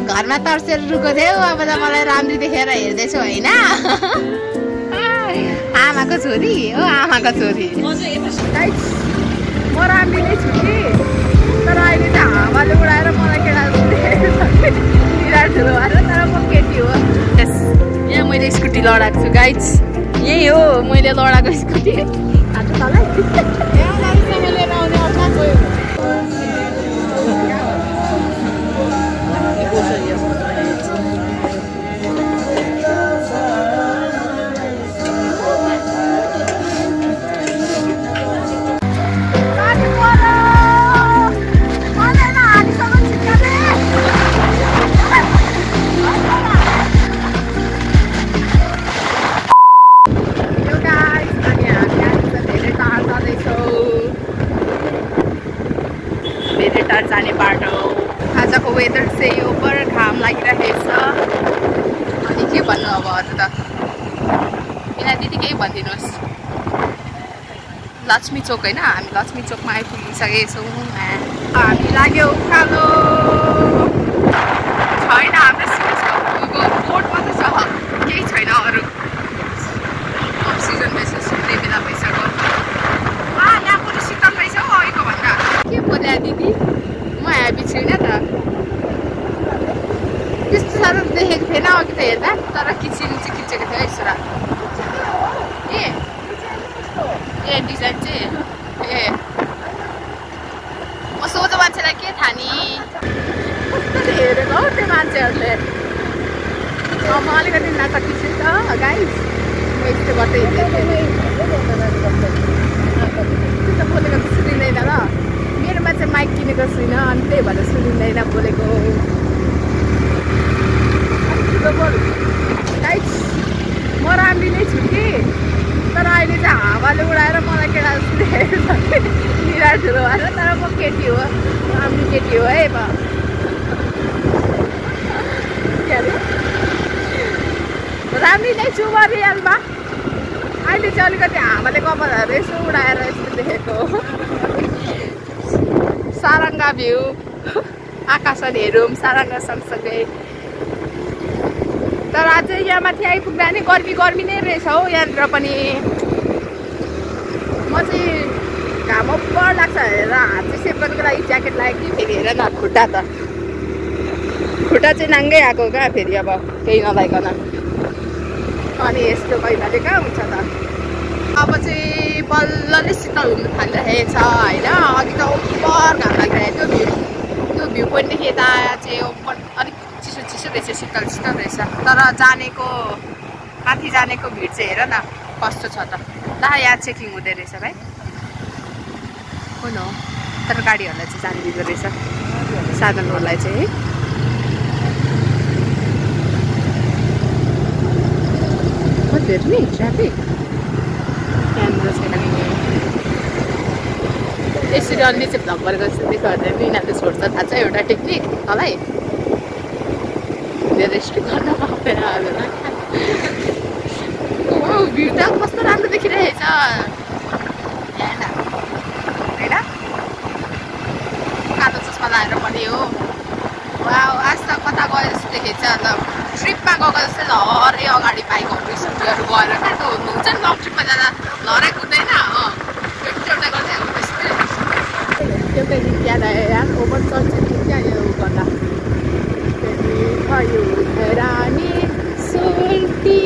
घरमा तर्सेर रुको थियौ अब त मलाई राम्री देखेर हेर्दैछु हैन आमाको छोरी हो आमाको छोरी म राम्री नै छु कि तर अहिले त हावाले उडाएर मलाई केटा ठुलो भएर तर म केटी हो यहाँ मैले स्कुटी लडाएको छु गाइज यही हो मैले लडाएको स्कुटी आज तलाई लिएर आउने अर्का गयो जाने बाटो आजको वेदर चाहिँ यो पर घाम लागिरहेछ अनि के भन्नु अब अरू त बिना दिदी केही भनिदिनुहोस् लक्ष्मी चोक होइन हामी लक्ष्मी चोकमा आइपुगिसकेका छौँ हामी लाग्यो उकालो छैन हाम्रो बोट मात्रै छ केही छैन अरू अफ सिजन भइसक्यो सुत्ने बेला भइसक्यो यहाँ पनि शीतल रहेछ हौ अहिलेको भन्दा के बोल्या दिदी म ह्याप्पी छुइनँ त त्यस्तो साह्रो देखेको थिएन अघि त हेर्दा तर किचिन चाहिँ खिचेको थियो यसो ए डिजाइन चाहिँ ए म सोझो मान्छेलाई के थाहा नि कस्तो हेरेको हौ त्यो मान्छेहरूले म अलिकति नकटी छु त गाइस म यस्तोबाट हिँडेको बोलेको त सुनिँदैन ल मेरोमा चाहिँ माइक किनेको छुइनँ अनि त्यही भएर सुनिँदैन बोलेको गाइस म राम्री नै छु कि तर अहिले चाहिँ हावाले उडाएर मलाई केटा निरा ठुलो भएर तर म केटी हो राम्री केटी हो है म राम्री नै छु म रियलमा अहिले चाहिँ अलिकति हावाले कपालहरू यसो उडाएर यस्तो देखेको सारङ्गा भ्यू आकाशले हेरौँ सारङ्गा सँगसँगै तर आज यहाँ माथि आइपुग्दा नि गर्मी नै रहेछ हौ यहाँनिर पनि म चाहिँ घाम अब्बर लाग्छ हेरेर हात चाहिँ सेप गर्नुको लागि ज्याकेट लाग्यो कि फेरि हेर न खुट्टा चाहिँ नाङ्गै आएको कहाँ फेरि अब केही नलाइकन अनि यस्तो महिनाले कहाँ हुन्छ त अब चाहिँ बल्लले शीतल हुनु थालिरहेको छ होइन अघि त ओभर घाम लागिरहेको थियो त्यो भ्यू पोइन्टदेखि यता चाहिँ ओभर अलिक चिसो रहेछ शीतल रहेछ तर जानेको माथि जानेको भिड चाहिँ हेर न कस्तो छ त ला यहाँ चेकिङ हुँदै रहेछ भाइ कुन हो तर गाडीहरूलाई चाहिँ जानु दिँदो रहेछ साधनहरूलाई चाहिँ है कतिहरू नि ट्राफिक त्यहाँनिर छैन नि यसरी अलि चाहिँ भ्लग गरेको जस्तो देखाउँदैन यिनीहरूले छोड्छ थाहा छ एउटा टेक्निक तँलाई धेरै स्ट्रिक गर्न पाउँदैन भिड त कस्तो राम्रो देखिरहेछ होइन कालो चस्मा लगाएर पनि हो वा आज त कता गयो जस्तो देखेको छ अन्त ट्रिपमा गएको जस्तै लहरै अगाडि बाइकहरू स्कुटीहरू गएर कहाँ हुन्छ नि लङ ट्रिपमा जाँदा लहरै कुद्दैन एउटा गर्दै एउटै गीत याद आयो यार ओभर चल्छ क्या यो गर्दा भयो रानी सुल्टी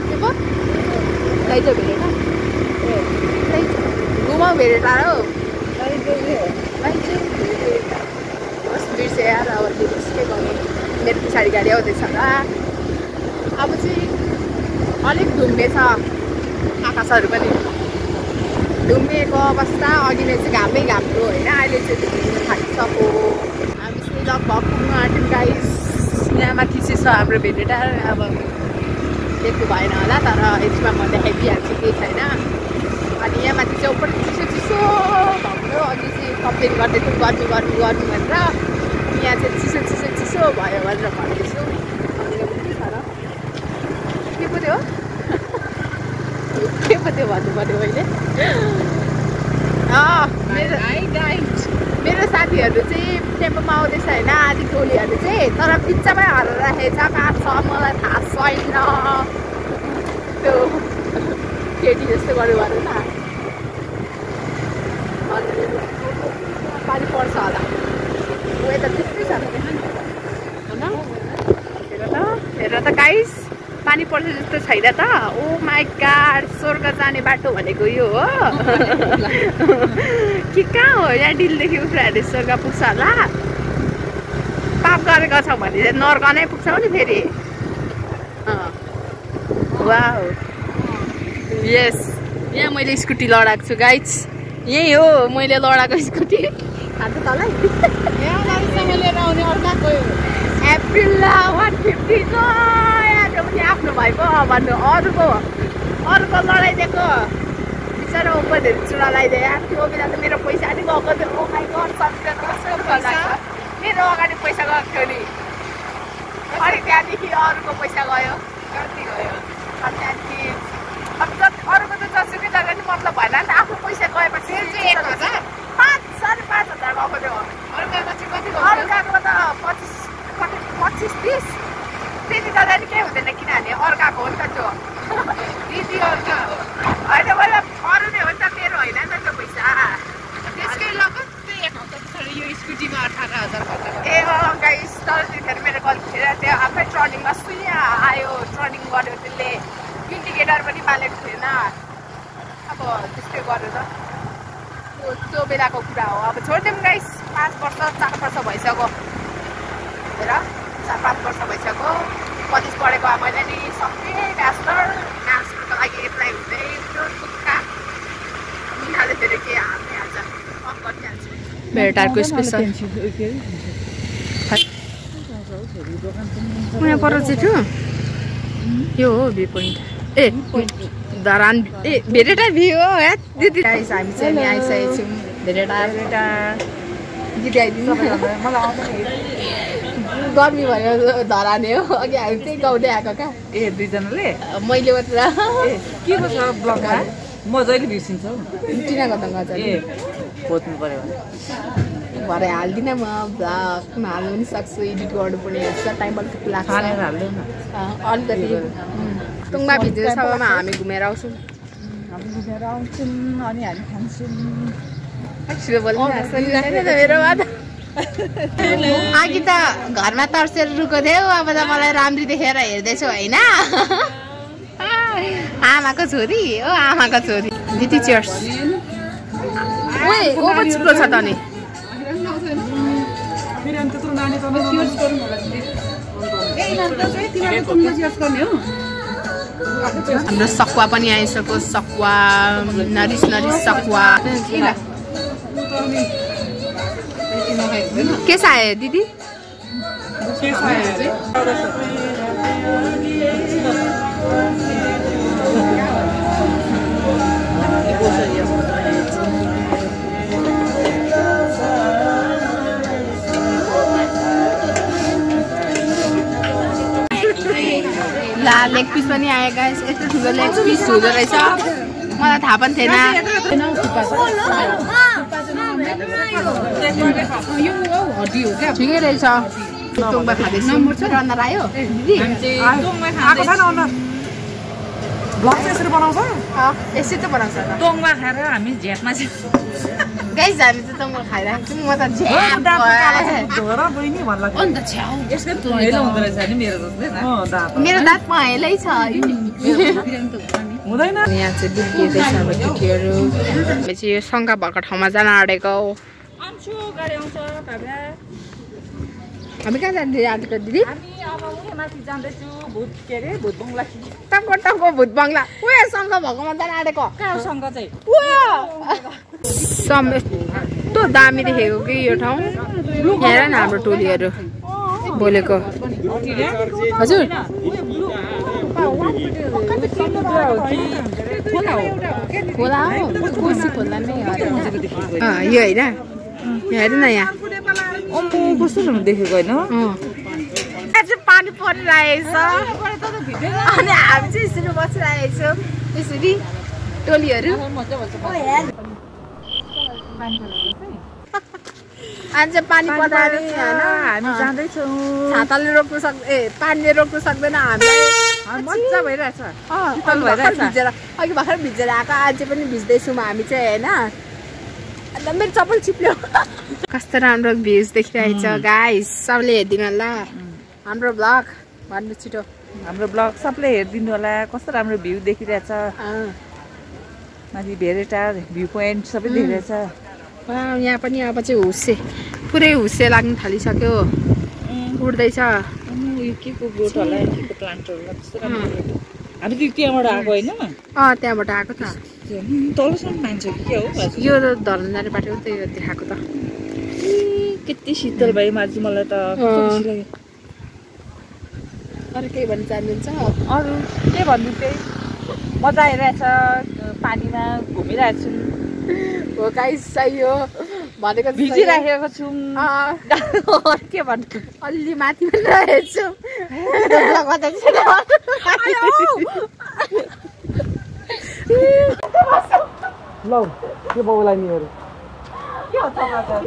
के पो लैजाऊ भेरेर ए घुमाऊ भेरेर टाढो होस् बिर्से यार अब दिनुहोस् के गर्ने मेरो पछाडि गाडी आउँदैछ र अब चाहिँ अलिक धुम्मे छ आकाशहरू पनि धुम्मिएको अवस्था अघि नै चाहिँ घामै घाम थियो होइन अहिले चाहिँ धुम्मिनु थालिसक्यो हामी चाहिँ लगभग पुग्नु आँट्यौँ गाइस यहाँ माथि चाहिँ छ हाम्रो भेटेटार अब देख्नु भएन होला तर यसमा म देखाइदिइहाल्छु केही छैन अनि यहाँ माथि चाहिँ उपर चिसो हाम्रो अघि चाहिँ कम्प्लेन गर्दै थियौँ गर्नु भनेर यहाँ चाहिँ चिसो भयो भनेर भन्दैछु के पो थियो भन्नु पर्यो मैले मेरो साथीहरू चाहिँ टेम्पोमा आउँदैछ होइन आधी टोलीहरू चाहिँ तर बिचमै हरेर राखेको छ कहाँ छ मलाई थाहा छैन त्यो केटी जस्तो गर्यो भने न पानी पर्छ होला वेदर त्यस्तै छ हेर त गाइस पानी पर्छ जस्तो छैन त ओ माई गॉड स्वर्ग जाने बाटो भनेको यो हो कि कहाँ हो यहाँ डिलदेखि उफ्राएर स्वर्ग पुग्छ होला पाप गरेको छ भने चाहिँ नर्क नै पुग्छ नि फेरि वाउ यस यहाँ मैले स्कुटी लडाएको छु गाइस यही हो मैले लडाएको स्कुटी हात तलै लिएर आउने अर्काको एप्रिल 150 को पनि आफ्नो भाइ पो भन्नु अरूको लडाइदिएको बिचरा ओपनहरू चुरा लगाइदिए त्यो बेला त मेरो पैसा नि गएको थियो ओ माई गड मेरो अगाडि पैसा गएको थियो नि अनि त्यहाँदेखि अरूको पैसा गयो कति गयो अनि त्यहाँदेखि अब अरूको त जसुकै जग्गा नि मतलब भएन नि त आफ्नो पैसा गएपछि 1000 5,500 गएको थियो अर्काको चाहिँ कति गयो अर्काको त 25-30 त्यति जाँदा नि केही हुँदैन किनभने अर्काको हो नि त त्यो दिदी अर्का हो होइन मैले अरू नै हो नि त मेरो होइन नि त त्यो पैसा त्यसकै लगत्तै 1 हप्ता पछाडि यो स्कुटीमा 18,000 ए गाइस तर त्यतिखेर मेरो गल्ती थिएन त्यो आफै टर्निङमा सुइया आयो टर्निङ गर्यो त्यसले इन्डिकेटर पनि बालेको थिएन अब त्यस्तै गरेर त्यो बेलाको कुरा हो अब छोडिदिउँ गाइस 5 वर्ष 4 वर्ष भइसक्यो हेर 4-5 वर्ष भइसक्यो कलेज पढेको मैले नि सबै मास्टरको लागि एप्लाई हुँदै त्यो दुःख निकाले धेरै के हाल्छ मेरो टारको स्पेसल यहाँ पर चाहिँ थियो यो हो भ्यू पोइन्ट ए धरान ए भेरेटा भ्यू हो है दिदी हामी चाहिँ नि आइसकेको छौँ भेरेटा दिदी आइदिनु गर्मी भयो धराने हो अघि हामी त्यही गाउँदै आएको क्या ए दुईजनाले मैले मात्र के को छ ब्लगमा म जहिले बिर्सिन्छु टिना गर्दा गर्छ ए खोज्नु पर्यो भरे हाल्दिनँ म ब्लगमा हाल्नु पनि सक्छु एडिट गर्नु पनि हुन्छ टाइम अलिकति लाग्छ अलिकति टुङमा भिडियो सभामा हामी घुमेर आउँछौँ अनि हामी खान्छौँ मेरो बात अघि त घरमा तर्सेर रुको थियो अब त मलाई राम्री देखेर हेर्दैछु होइन आमाको छोरी हो आमाको छोरी दिदी चियर्स ओए ओभर छिटो छ त नि हाम्रो सकुवा पनि आइसक्यो सकुवा नरिस सकुवा के आयो दिदी ला लेग पिस पनि आयो गाइस यस्तो ठुलो लेग पिस हुँदो रहेछ मलाई थाहा पनि थिएन ठिकै रहेछ टुङमा खाँदैछु रन्नर आयो यसरी त बनाउँछ टोङमा खाएर हामी झ्यापमा गाइस हामी चाहिँ टोङमा खाइरहेको छौँ म त मेरो दाँत पहेलै छ हुँदैन यहाँ चाहिँ दुखिँदैछ हाम्रो केटीहरू हामी चाहिँ यो शङ्का भएको ठाउँमा जान आँटेको हामी कहाँ जान्थ्यो आँटेको दिदी टक्को भूत बङ्गला उयो शङ्का भएकोमा जान आँटेको यस्तो दामी देखेको कि यो ठाउँ हेर न हाम्रो टोलीहरू बोलेको हजुर खोला हो कोसी खोला नै यो होइन हेर न यहाँ कस्तो देखेको होइन चाहिँ पानी परिरहेछ अनि हामी चाहिँ यसरी बसिरहेको छौँ यसरी टोलीहरू आज पानी पर्दा नि हैन हामी जाँदैछौँ। छाताले रोक्नु पानीले रोक्नु सक्दैन हामीलाई। मजा भइरहेछ। शीतल भइरहेछ। अघि भर्खर भिजेर आएको आज पनि भिज्दैछौँ हामी चाहिँ हैन। अन्त मेरो चप्पल चिप्ल्यो। कस्तो राम्रो भ्यूज देखिरहेछ गाइस, सबले हेरिदिनु होला हाम्रो ब्लग। भन्नु छिटो हाम्रो ब्लग सबले हेरिदिनु होला। कस्तो राम्रो भ्यू देखिरहेछ। माथि भेरेटा भ्यू पोइन्ट सबै देखिरहेछ। यहाँ पनि अब चाहिँ हुस्से पुरै हुस्से लाग्न थालिसक्यो। उड्दैछ। यो के को बोट होला के प्लान्टहरु कस्तो राम्रो। हामी त त्यहाँबाट आएको हैन? त्यहाँबाट आएको त। तलसम्म मान्छ कि के हो? यो धरन जाने बाटो त यो देखाएको त। कति शीतल भयो माजु मलाई त कस्तो खुसी लाग्यो। अरु केही भन्न चाहनुहुन्छ? अरु के भन्नु त्यही मजा आइरहेछ। पानीमा घुमिरहेको छु। हो गाइस सही हो भनेको भिजिराखेको छु। के भन्नु अलि माथि पनि रहेछु। लौ के बाउलाई नि अरु के हो तपाईँ?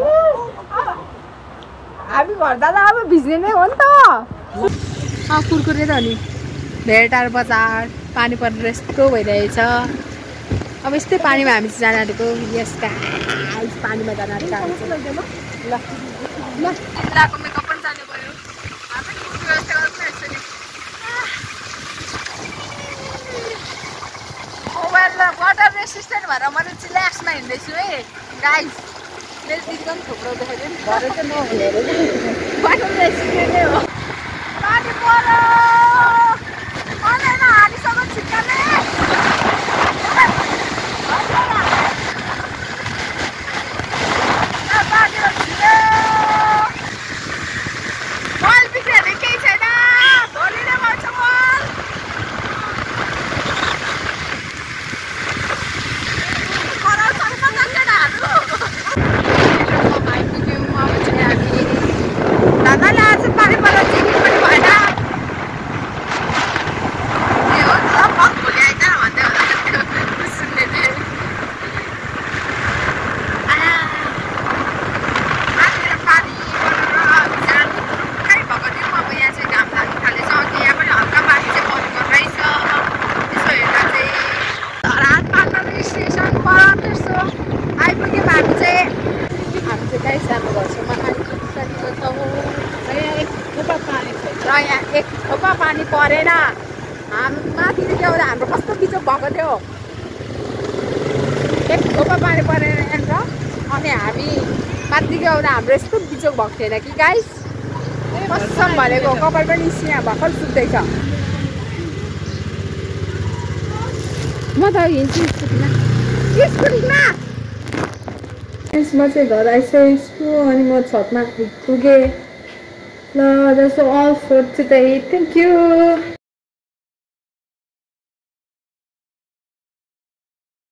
हामी घर जाँदा अब भिज्ने नै हो नि त। कुरकुरे त नि भेटार बजार पानी परेर यस्तो भइरहेछ। अब यस्तै पानीमा हामी चाहिँ जान आँटेको। यस गाइस पानीमा जान आँटेको हामी चाहिँ। ल ल इन्द्राको मेकअप पनि जानु पर्यो। हामी व्यवस्था गर्नुपर्छ नि। मोबाइल वाटर रेसिस्टेन्ट भएर मैले चिल्याक्समा हिँड्दैछु है गाइस। मेरो दिदीको पनि थुप्रो देखाइदियो नि। भरे चाहिँ नहुने वाटर रेसिस्टेन्ट नै हो। पानी पऱ्यो आउँदैन हालिसक्यो छिट्टाले। मल बिग्रिहाल्ने केही छैन। भोलि नै गर्छ मल। कराउँछ जाँदैन हाल्नु। आइपुग्यौँ अब चाहिँ हामी। दादाले आज पानी पर्दा चिनी पनि भएन। के हो त भोलि आइज भन्दै होला सुन्ने थिएँ। पानी परेर कहीँ भएको थियो। अब यहाँ चाहिँ घाम लाग्न थालेछ। अघि यहाँ पनि हल्का पानी चाहिँ परेको रहेछ। यसो हेर्दा चाहिँ धरान पाल्पा स्टेसन पर त्यसो आइपुग्यौँ हामी चाहिँ। हामी चाहिँ गाइस हाम्रो घरसम्म आइपुगिसकेको छौँ। यहाँ एक थोपा पानी छ र यहाँ एक थोपा पानी परेन। माथिदेखि आउँदा हाम्रो कस्तो बिजोक भएको थियो। एक थोपा पानी परेन यहाँनिर। अनि हामी माथिदेखि आउँदा हाम्रो यस्तो बिजोक भएको थिएन कि गाइस। कसम भनेको कपाल पनि यहाँ भर्खर सुत्दैछ। म त हिँड्छु स्कुटीमा। म चाहिँ घर आइसकेको छु अनि म छतमा पुगेँ। ल that's all for today. Thank you.